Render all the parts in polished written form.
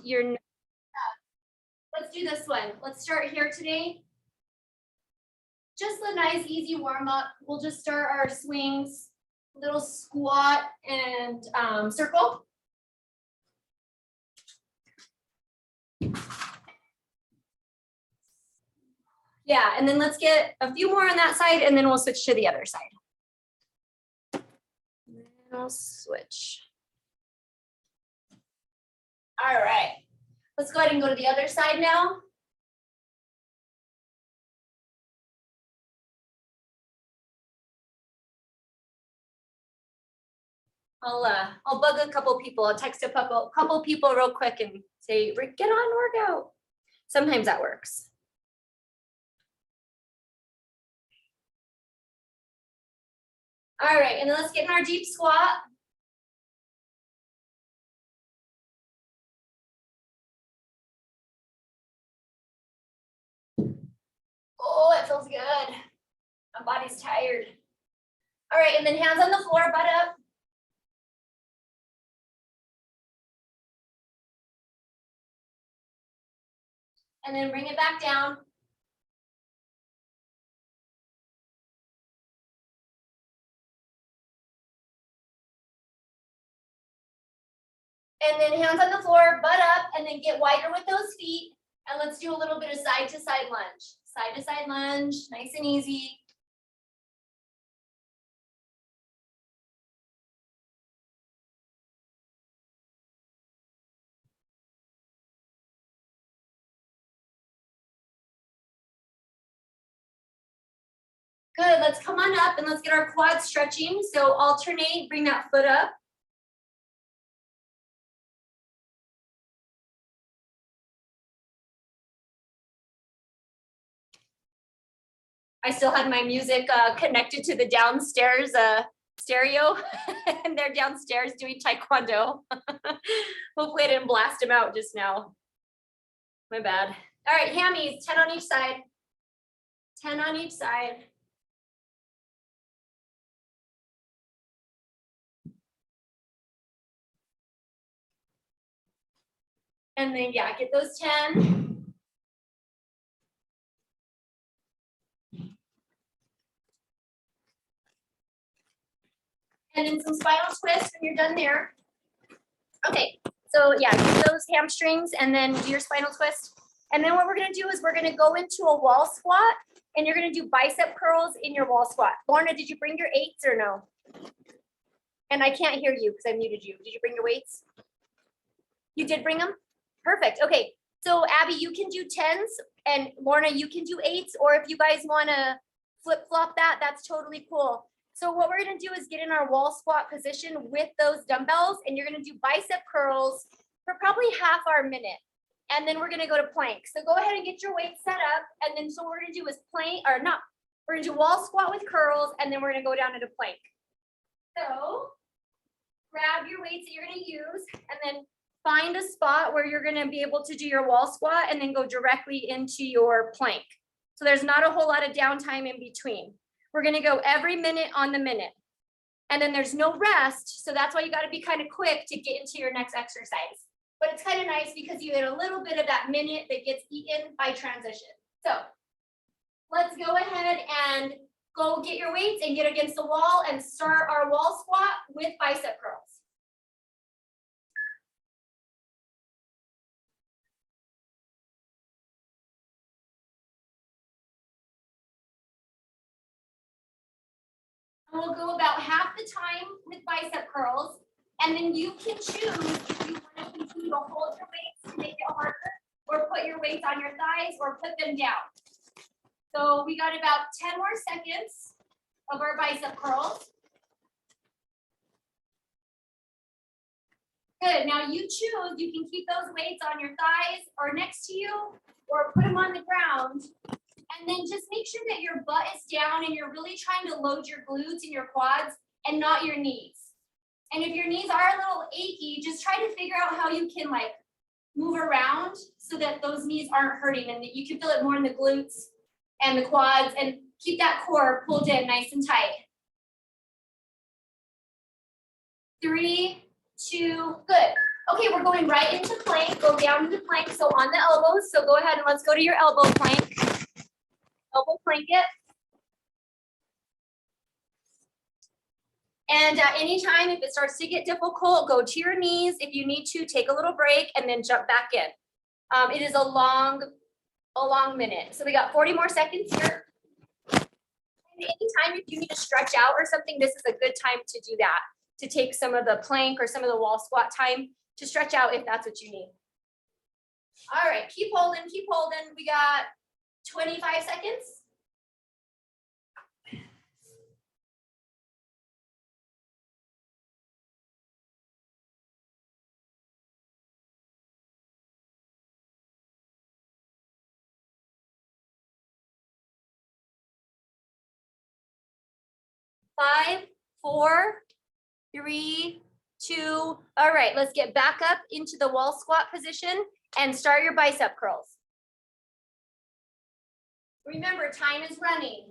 your, let's do this one. Let's start here today. Just a nice, easy warm up. We'll just start our swings, little squat and circle. Yeah, and then let's get a few more on that side and then we'll switch to the other side. And then I'll switch. All right, let's go ahead and go to the other side now. I'll bug a couple people. I'll text a couple people real quick and say, get on workout. Sometimes that works. All right, and then let's get in our deep squat. Oh, it feels good. My body's tired. All right, and then hands on the floor, butt up. And then bring it back down. And then hands on the floor, butt up, and then get wider with those feet. And let's do a little bit of side to side lunge. Side to side lunge, nice and easy. Good, let's come on up and let's get our quads stretching. So alternate, bring that foot up. I still had my music connected to the downstairs stereo and they're downstairs doing taekwondo. Hopefully I didn't blast them out just now. My bad. All right, hammies, 10 on each side. 10 on each side. And then, yeah, get those 10. And then some spinal twists when you're done there. Okay, so yeah, get those hamstrings and then do your spinal twist. And then what we're gonna do is we're gonna go into a wall squat and you're gonna do bicep curls in your wall squat. Lorna, did you bring your 8s or no? And I can't hear you because I muted you. Did you bring your weights? You did bring them? Perfect, okay. So Abby, you can do 10s and Lorna, you can do 8s, or if you guys wanna flip flop that, that's totally cool. So what we're gonna do is get in our wall squat position with those dumbbells and you're gonna do bicep curls for probably half our minute. And then we're gonna go to plank. So go ahead and get your weight set up. And then so what we're gonna do is plank, or not, we're gonna do wall squat with curls and then we're gonna go down into plank. So grab your weights that you're gonna use and then find a spot where you're gonna be able to do your wall squat and then go directly into your plank. So there's not a whole lot of downtime in between. We're gonna go every minute on the minute. And then there's no rest. So that's why you gotta be kind of quick to get into your next exercise. But it's kind of nice because you get a little bit of that minute that gets eaten by transition. So let's go ahead and go get your weights and get against the wall and start our wall squat with bicep curls. And we'll go about half the time with bicep curls. And then you can choose if you want to continue to hold your weights to make it harder, or put your weights on your thighs, or put them down. So we got about 10 more seconds of our bicep curls. Good, now you choose, you can keep those weights on your thighs or next to you, or put them on the ground. And then just make sure that your butt is down and you're really trying to load your glutes and your quads and not your knees. And if your knees are a little achy, just try to figure out how you can like move around so that those knees aren't hurting and that you can feel it more in the glutes and the quads, and keep that core pulled in nice and tight. 3, 2, good. Okay, we're going right into plank, go down into plank, so on the elbows, so go ahead and let's go to your elbow plank. Elbow plank it. And anytime if it starts to get difficult, go to your knees. If you need to, take a little break and then jump back in. It is a long minute. So we got 40 more seconds here. And anytime if you need to stretch out or something, this is a good time to do that, to take some of the plank or some of the wall squat time to stretch out if that's what you need. All right, keep holding, keep holding. We got 25 seconds. 5, 4, 3, 2. All right, let's get back up into the wall squat position and start your bicep curls. Remember, time is running.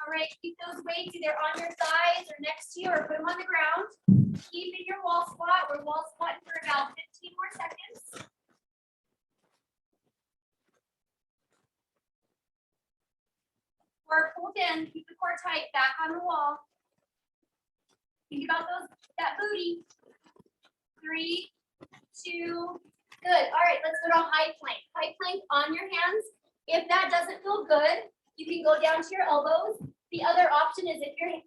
All right, keep those weights either on your thighs or next to you or put them on the ground. Keep in your wall squat. We're wall squatting for about 15 more seconds. Core pulled in, keep the core tight, back on the wall. Think about that booty. 3, 2, good. All right, let's go to high plank. High plank on your hands. If that doesn't feel good, you can go down to your elbows. The other option is if your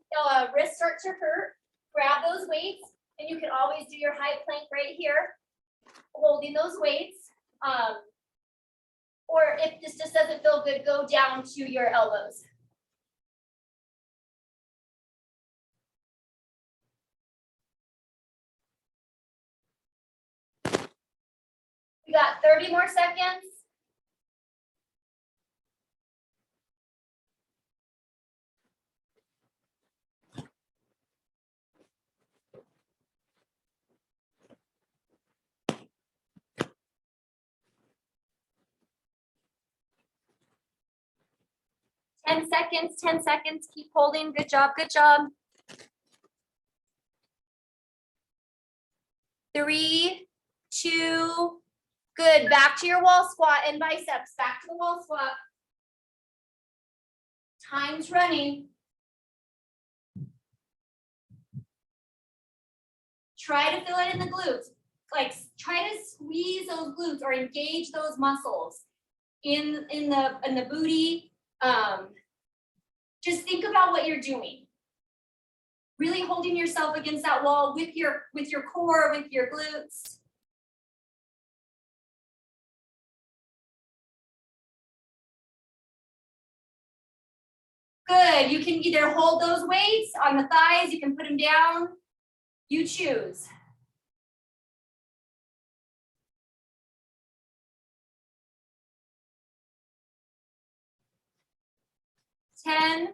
wrists start to hurt, grab those weights, and you can always do your high plank right here, holding those weights. Or if this just doesn't feel good, go down to your elbows. We got 30 more seconds. Ten seconds, keep holding. Good job, good job. 3, 2, good. Back to your wall squat and biceps. Back to the wall squat. Time's running. Try to feel it in the glutes. Like try to squeeze those glutes or engage those muscles in the booty. Just think about what you're doing. Really holding yourself against that wall with your core, with your glutes. Good. You can either hold those weights on the thighs, you can put them down. You choose. Ten.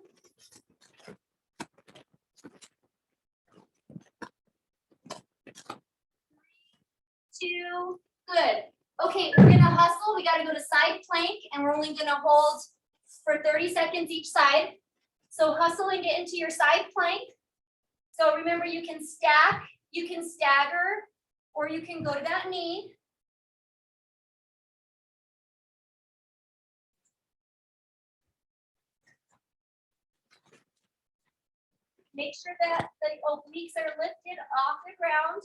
2, good. Okay, we're gonna hustle. We gotta go to side plank and we're only gonna hold for 30 seconds each side. So hustle and get into your side plank. So remember, you can stack, you can stagger, or you can go to that knee. Make sure that the obliques are lifted off the ground.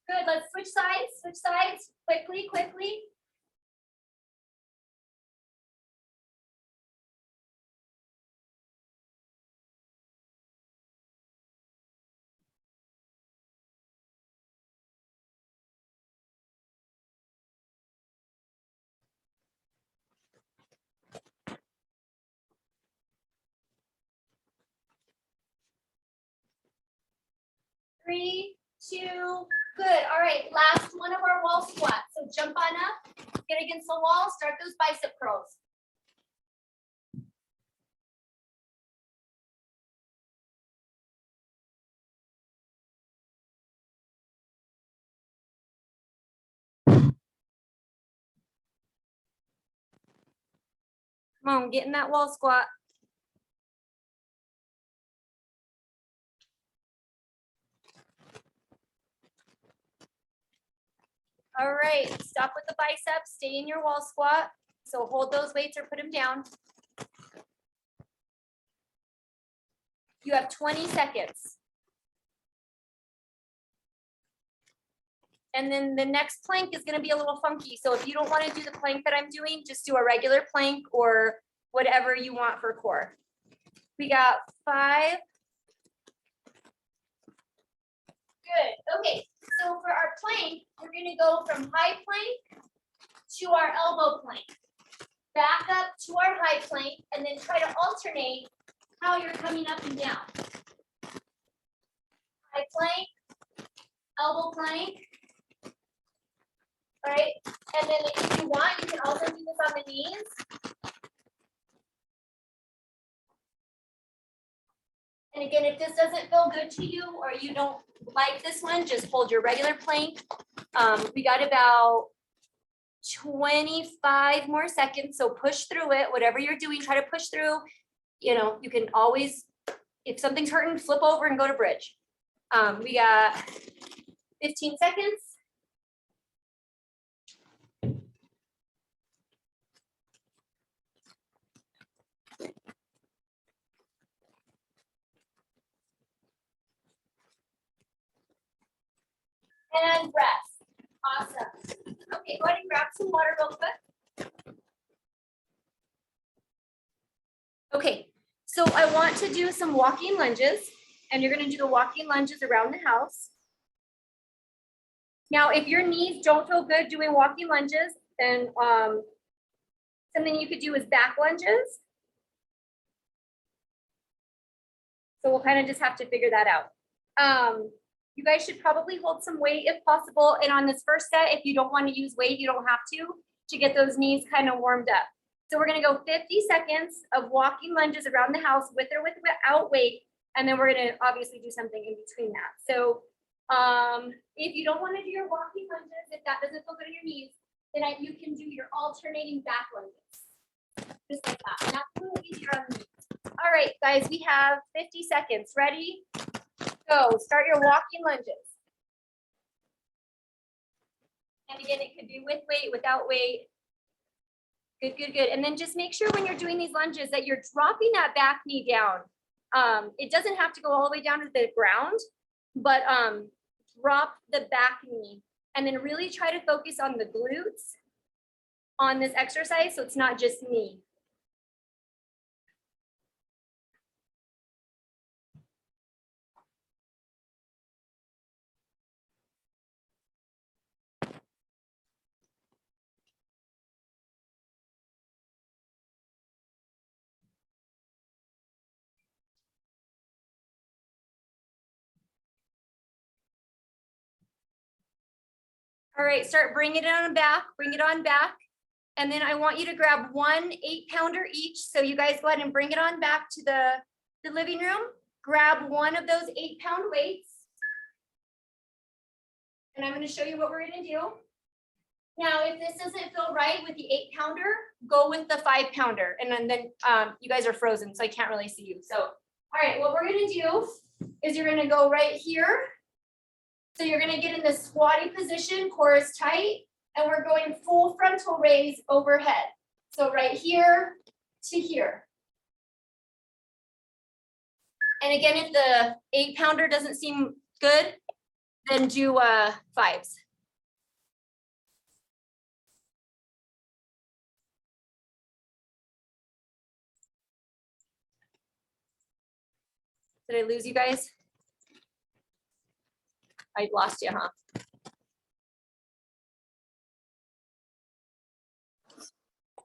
Good, let's switch sides, quickly, quickly. Three, 2, Good. All right. Last one of our wall squats. So jump on up, get against the wall, start those bicep curls. Come on, get in that wall squat. All right, stop with the biceps, stay in your wall squat. So hold those weights or put them down. You have 20 seconds. And then the next plank is gonna be a little funky. So if you don't wanna do the plank that I'm doing, just do a regular plank or whatever you want for core. We got 5. Good, okay. So for our plank, we're gonna go from high plank to our elbow plank. Back up to our high plank and then try to alternate how you're coming up and down. High plank, elbow plank. All right, and then if you want, you can also do this on the knees. And again, if this doesn't feel good to you or you don't like this one, just hold your regular plank. We got about 25 more seconds, so push through it. Whatever you're doing, try to push through. You know, you can always, if something's hurting, flip over and go to bridge. We got 15 seconds. And rest. Awesome. Okay, go ahead and grab some water real quick. Okay, so I want to do some walking lunges, and you're gonna do the walking lunges around the house. Now, if your knees don't feel good doing walking lunges, then something you could do is back lunges. So we'll kind of just have to figure that out. You guys should probably hold some weight if possible. And on this first set, if you don't want to use weight, you don't have to get those knees kind of warmed up. So we're gonna go 50 seconds of walking lunges around the house with or without weight. And then we're gonna obviously do something in between that. So if you don't want to do your walking lunges, if that doesn't feel good in your knees, then you can do your alternating back lunges. Just like that. And that's a little easier on the knees. All right, guys, we have 50 seconds. Ready? Go. Start your walking lunges. And again, it could be with weight, without weight. Good, good, good. And then just make sure when you're doing these lunges that you're dropping that back knee down. It doesn't have to go all the way down to the ground, but drop the back knee and then really try to focus on the glutes on this exercise so it's not just knee. All right, start bringing it on back, bring it on back. And then I want you to grab 1 8-pounder each. So you guys go ahead and bring it on back to the living room. Grab one of those 8-pound weights. And I'm gonna show you what we're gonna do. Now, if this doesn't feel right with the 8-pounder, go with the 5-pounder. And then you guys are frozen, so I can't really see you. So, all right, what we're gonna do is you're gonna go right here. So you're gonna get in this squatty position, core is tight, and we're going full frontal raise overhead. So right here to here. And again, if the 8-pounder doesn't seem good, then do 5s. Did I lose you guys? I lost you, huh?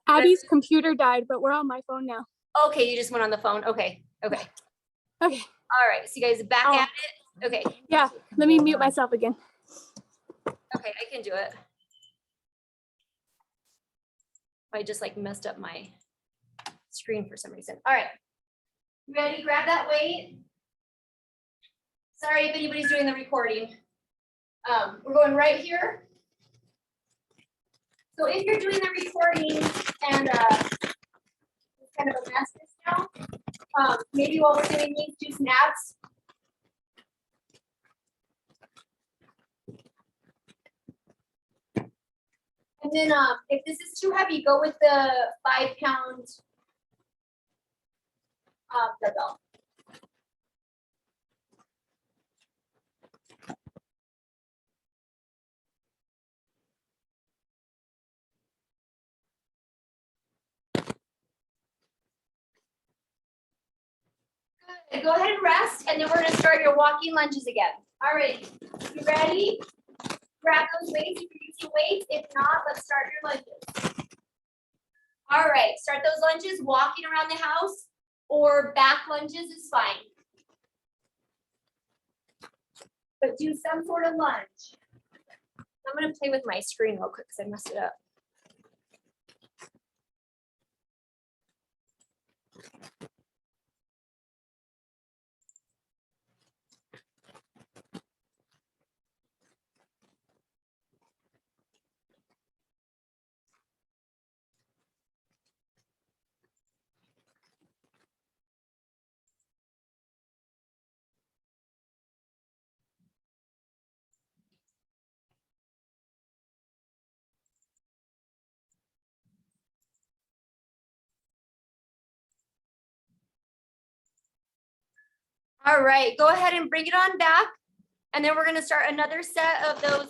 Abby's computer died, but we're on my phone now. Okay, you just went on the phone. Okay, okay. Okay. All right, so you guys back at it. Okay. Yeah, let me mute myself again. Okay, I can do it. I just like messed up my screen for some reason. All right. Ready? Grab that weight. Sorry if anybody's doing the recording. We're going right here. So if you're doing the recording and it's kind of a mess just now, maybe while we're doing these, do some abs. And then if this is too heavy, go with the 5-pound dumbbell. Good. Go ahead and rest, and then we're gonna start your walking lunges again. All right, you ready? Grab those weights if you're using weights. If not, let's start your lunges. All right, start those lunges, walking around the house, or back lunges is fine. But do some sort of lunge. I'm gonna play with my screen real quick because I messed it up. All right, go ahead and bring it on back. And then we're gonna start another set of those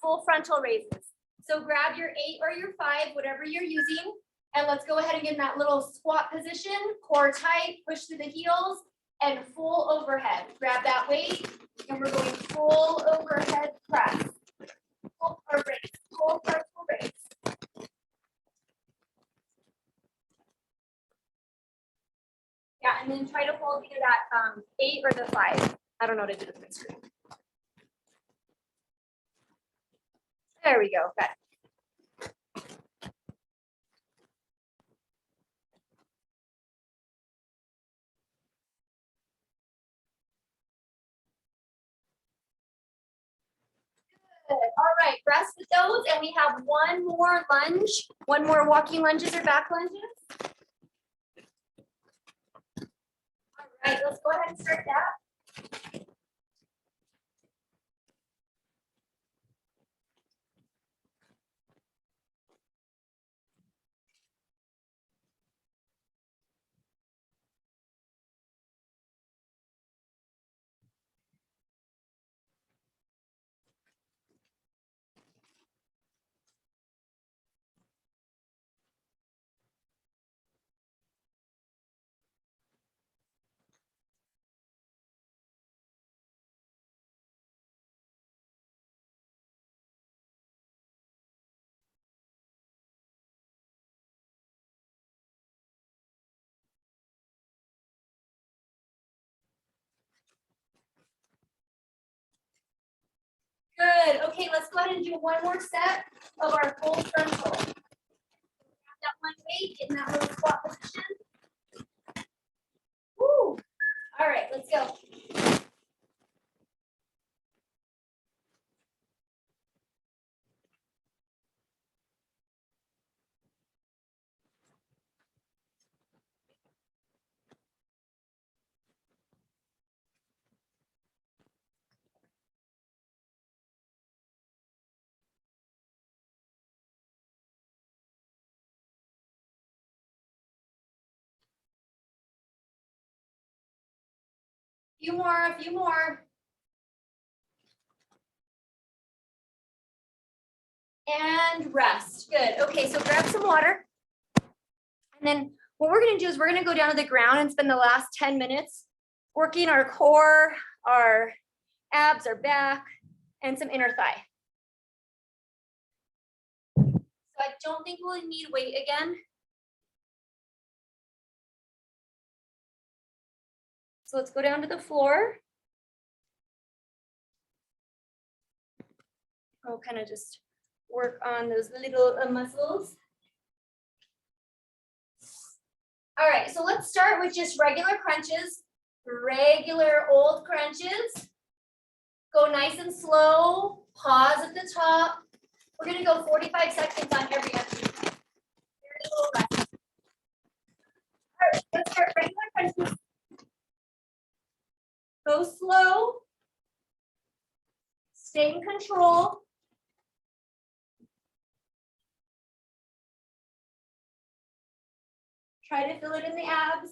full frontal raises. So grab your 8 or your 5, whatever you're using, and let's go ahead and get in that little squat position, core tight, push through the heels, and full overhead. Grab that weight, and we're going full overhead press. Full or raise, full frontal raise. Yeah, and then try to hold either that 8 or the 5. I don't know what to do with my screen. There we go. Got it. Good. All right, rest with those, and we have one more lunge, one more walking lunges or back lunges. All right, let's go ahead and start that. Good. Okay, let's go ahead and do one more set of our full frontal. Grab that one weight in that little squat position. Woo. All right, let's go. A few more. And rest. Good. Okay, so grab some water. And then what we're gonna do is we're gonna go down to the ground and spend the last 10 minutes working our core, our abs, our back, and some inner thigh. So I don't think we'll need weight again. So let's go down to the floor. We'll kind of just work on those little muscles. All right, so let's start with just regular crunches, regular old crunches. Go nice and slow, pause at the top. We're gonna go 45 seconds on every exercise. Very little rest. All right, let's start regular crunches. Go slow. Stay in control. Try to feel it in the abs.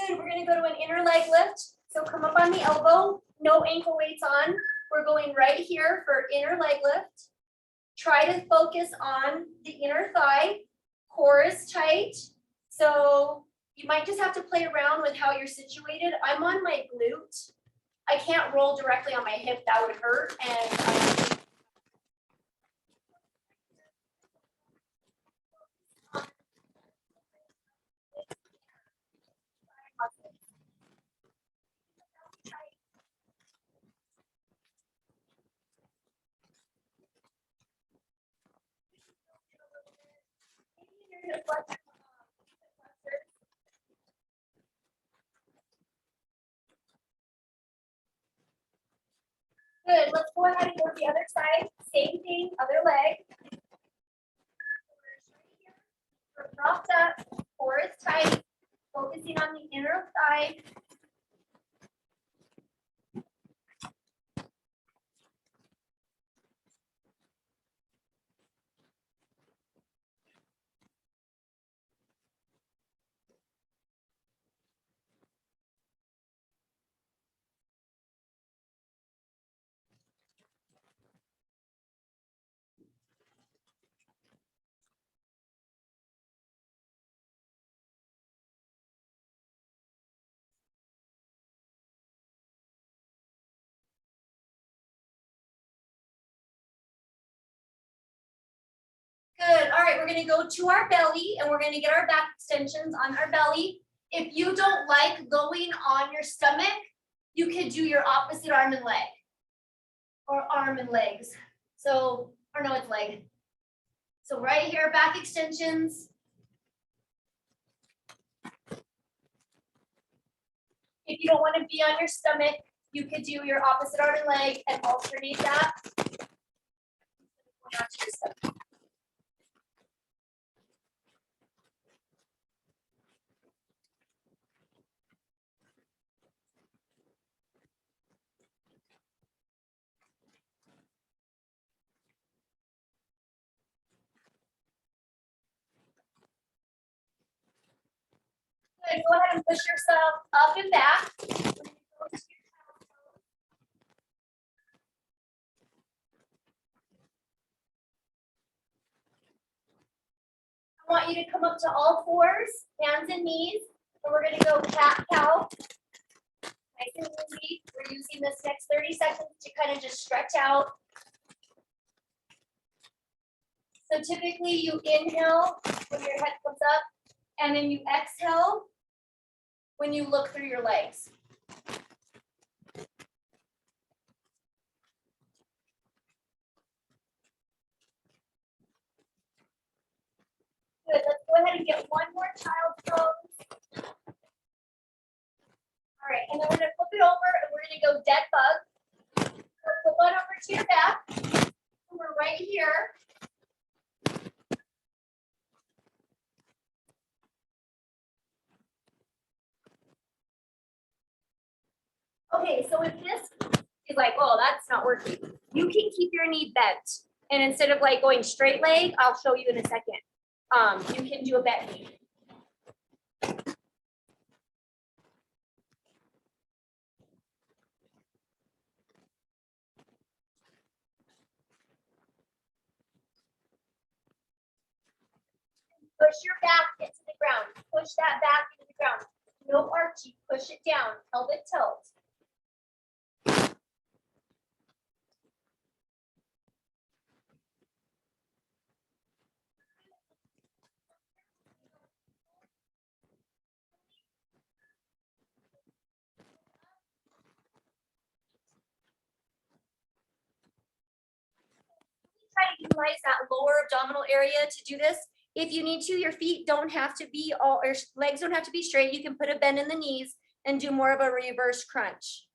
Good, we're gonna go to an inner leg lift. So come up on the elbow, no ankle weights on. We're going right here for inner leg lift. Try to focus on the inner thigh. Core is tight. So you might just have to play around with how you're situated. I'm on my glute. I can't roll directly on my hip, that would hurt. And good, let's go ahead and go to the other side. Same thing, other leg. We're propped up, core is tight, focusing on the inner thigh. Good, all right, we're gonna go to our belly and we're gonna get our back extensions on our belly. If you don't like going on your stomach, you could do your opposite arm and leg. Or arm and legs. So, or no, it's leg. So right here, back extensions. If you don't want to be on your stomach, you could do your opposite arm and leg and alternate that. Not to your stomach. Good, go ahead and push yourself up and back. I want you to come up to all fours, hands and knees, and we're gonna go cat cow. Nice and easy. We're using this next 30 seconds to kind of just stretch out. So typically you inhale when your head comes up, and then you exhale when you look through your legs. Good, let's go ahead and get one more child's pose. All right, and then we're gonna flip it over and we're gonna go dead bug. Flip one over to your back. We're right here. Okay, so if this is like, oh, that's not working, you can keep your knee bent. And instead of like going straight leg, I'll show you in a second. You can do a bent knee. Push your back into the ground. Push that back into the ground. No archie. Push it down. Pelvic tilt. Try to utilize that lower abdominal area to do this. If you need to, your feet don't have to be all, or legs don't have to be straight. You can put a bend in the knees and do more of a reverse crunch.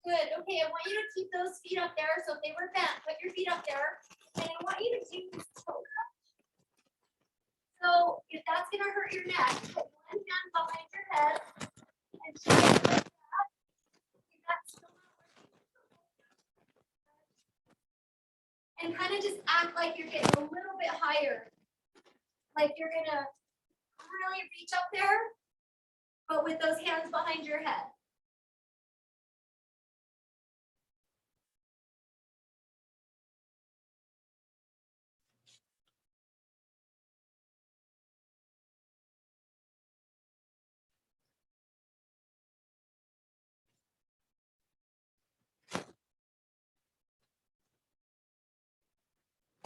Good. Okay, I want you to keep those feet up there. So if they were bent, put your feet up there. And I want you to do this toe touch. So if that's gonna hurt your neck, put one hand behind your head and try it like that. If that's still not working, and kind of just act like you're getting a little bit higher. Like you're gonna really reach up there, but with those hands behind your head.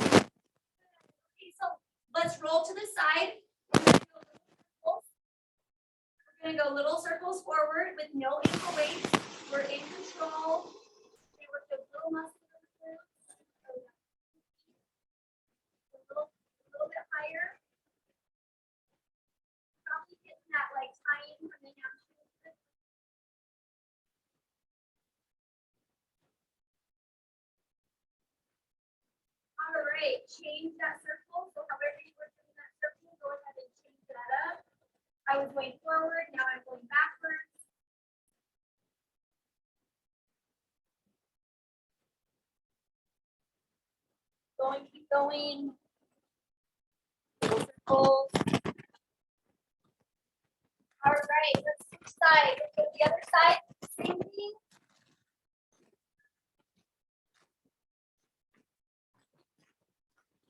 Okay, so let's roll to the side. We're gonna go little circles forward with no ankle weights. We're in control. We work those little muscles. A little bit higher. Probably getting that like tying from the hamstring. All right, change that circle. So however you were doing that circle, go ahead and change that up. I was going forward, now I'm going backwards. Going, keep going. Circles. All right, let's switch sides. Let's go to the other side. Same thing.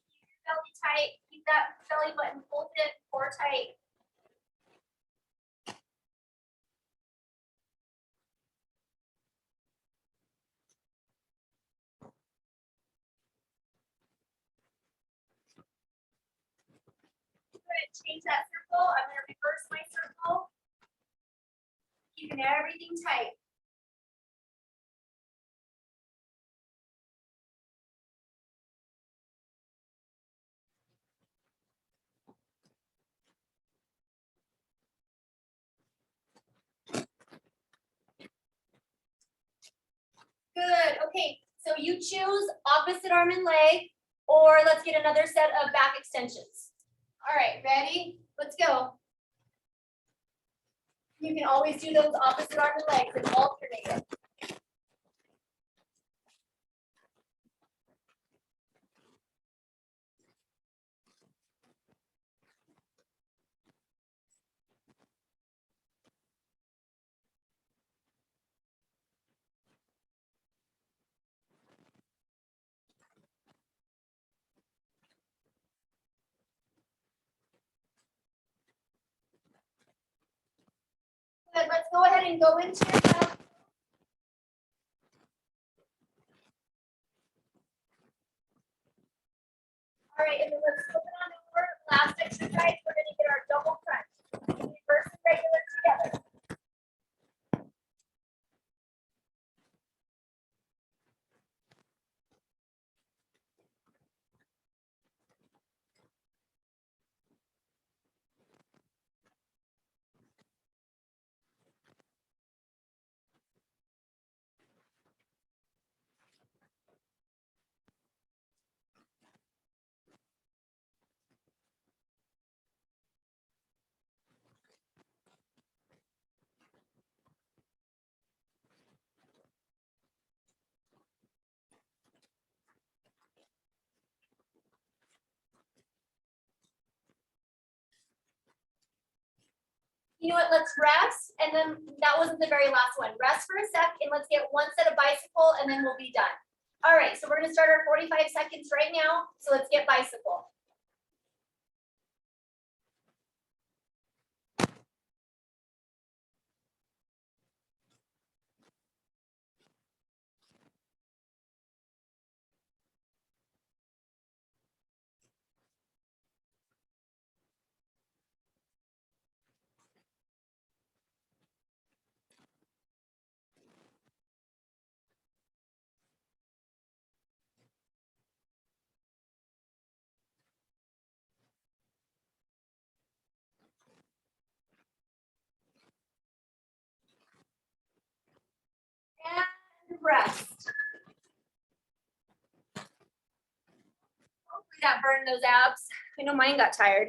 Keep your belly tight. Keep that belly button folded or tight. Change that circle. I'm going to reverse my circle. Keeping everything tight. Good. Okay. So you choose opposite arm and leg, or let's get another set of back extensions. All right. Ready? Let's go. You can always do those opposite arm and legs and alternate it. Good. Let's go ahead and go into your back. All right, and then let's flip it on over. Last exercise, we're going to get our double crunch. Reverse and regular together. You know what, let's rest, and then that wasn't the very last one. Rest for a sec, and let's get one set of bicycle, and then we'll be done. All right, so we're gonna start our 45 seconds right now, so let's get bicycle. And rest. Hopefully that burned those abs. I know mine got tired.